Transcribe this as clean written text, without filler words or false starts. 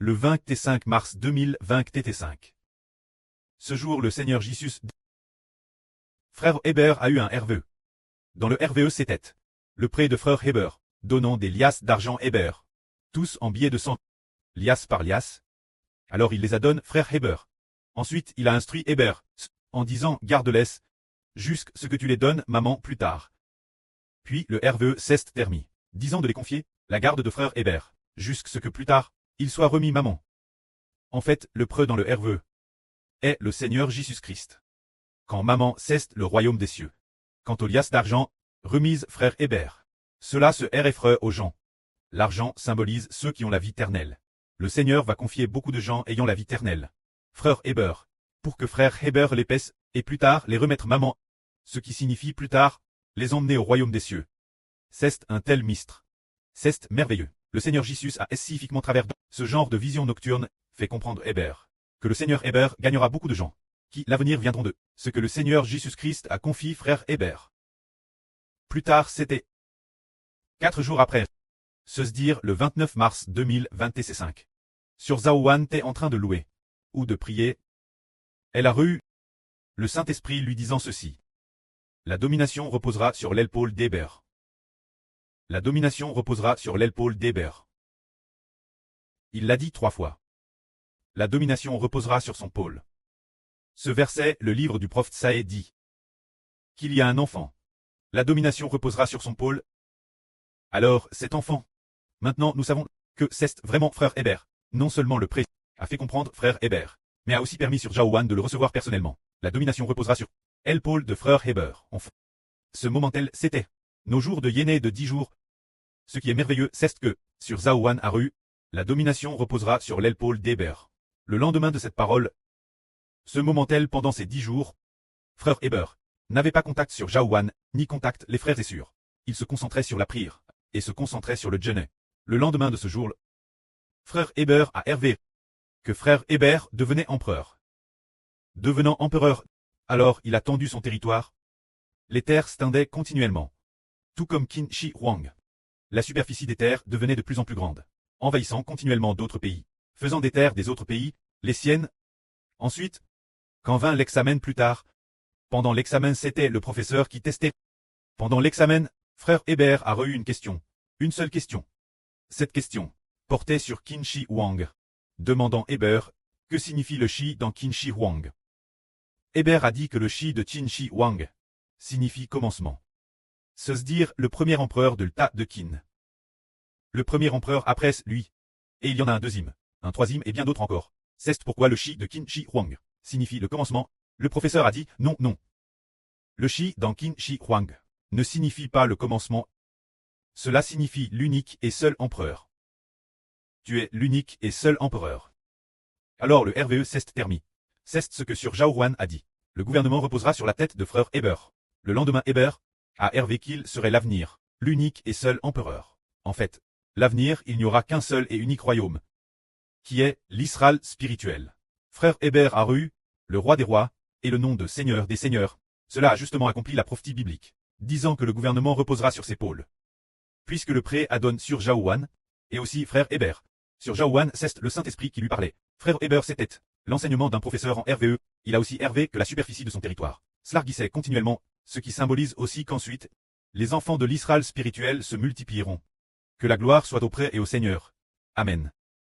Le 25 mars 2020 TT5. Ce jour le Seigneur Jésus, frère Heber a eu un RVE. Dans le RVE c'était le prêt de frère Heber, donnant des liasses d'argent Heber, tous en billets de 100, liasse par liasse. Alors il les a donné frère Heber. Ensuite il a instruit Heber, en disant garde-les, jusqu'à ce que tu les donnes maman plus tard. Puis le RVE s'est terminé, disant de les confier, la garde de frère Heber, jusqu'à ce que plus tard, il soit remis maman. En fait, le preux dans le RVE est le Seigneur Jésus-Christ. Quand maman cesse le royaume des cieux. Quant aux liasses d'argent, remise frère Heber. Cela se effraie aux gens. L'argent symbolise ceux qui ont la vie éternelle. Le Seigneur va confier beaucoup de gens ayant la vie éternelle. Frère Heber, pour que frère Heber les pèse, et plus tard les remettre maman. Ce qui signifie plus tard, les emmener au royaume des cieux. C'est un tel mystre. C'est merveilleux. Le Seigneur Jésus a spécifiquement travers ce genre de vision nocturne, fait comprendre Heber, que le Seigneur Heber gagnera beaucoup de gens, qui l'avenir viendront de ce que le Seigneur Jésus-Christ a confié frère Heber. Plus tard c'était 4 jours après, se dire le 29 mars 2025. Sur Zaouan t'es en train de louer, ou de prier. Elle a reçu le Saint-Esprit lui disant ceci. La domination reposera sur l'épaule d'Heber. La domination reposera sur l'épaule d'Heber. Il l'a dit 3 fois. La domination reposera sur son pôle. Ce verset, le livre du prophète Saïd dit qu'il y a un enfant. La domination reposera sur son pôle. Alors, cet enfant. Maintenant, nous savons que c'est vraiment frère Heber. Non seulement le prêtre a fait comprendre frère Heber, mais a aussi permis sur Jaouan de le recevoir personnellement. La domination reposera sur l'épaule de frère Heber. Enfin, ce moment-tel, c'était nos jours de Yéné de 10 jours. Ce qui est merveilleux, c'est que, sur Zaouan a reçu, la domination reposera sur l'épaule d'Heber. Le lendemain de cette parole, ce moment-tel pendant ces 10 jours, frère Heber n'avait pas contact sur Jaouan, ni contact les frères et sœurs. Il se concentrait sur la prière, et se concentrait sur le jeûne. Le lendemain de ce jour, frère Heber a hervé que frère Heber devenait empereur. Devenant empereur, alors il a tendu son territoire. Les terres s'étendaient continuellement. Tout comme Qin Shi Huang. La superficie des terres devenait de plus en plus grande, envahissant continuellement d'autres pays, faisant des terres des autres pays, les siennes. Ensuite, quand vint l'examen plus tard, pendant l'examen c'était le professeur qui testait. Pendant l'examen, frère Heber a reçu une question, une seule question. Cette question portait sur Qin Shi Huang, demandant Heber, que signifie le Shi dans Qin Shi Huang. Heber a dit que le Shi de Qin Shi Huang signifie commencement. Se dire le premier empereur de l'État de Qin. Le premier empereur après lui. Et il y en a un deuxième, un troisième et bien d'autres encore. C'est pourquoi le Shi de Qin Shi Huang signifie le commencement. Le professeur a dit non, non. Le Shi dans Qin Shi Huang ne signifie pas le commencement. Cela signifie l'unique et seul empereur. Tu es l'unique et seul empereur. Alors le RVE s'est terminé. C'est ce que sur Jaouan a dit. Le gouvernement reposera sur la tête de frère Heber. Le lendemain Heber a hervé qu'il serait l'avenir, l'unique et seul empereur. En fait, l'avenir, il n'y aura qu'un seul et unique royaume, qui est l'Israël spirituel. Frère Heber a reçu le roi des rois, et le nom de Seigneur des seigneurs. Cela a justement accompli la prophétie biblique, disant que le gouvernement reposera sur ses pôles. Puisque le pré adonne sur Jaouan, et aussi frère Heber. Sur Jaouan, c'est le Saint-Esprit qui lui parlait. Frère Heber c'était l'enseignement d'un professeur en RVE, il a aussi hervé que la superficie de son territoire s'larguissait continuellement, ce qui symbolise aussi qu'ensuite, les enfants de l'Israël spirituel se multiplieront. Que la gloire soit auprès et au Seigneur. Amen.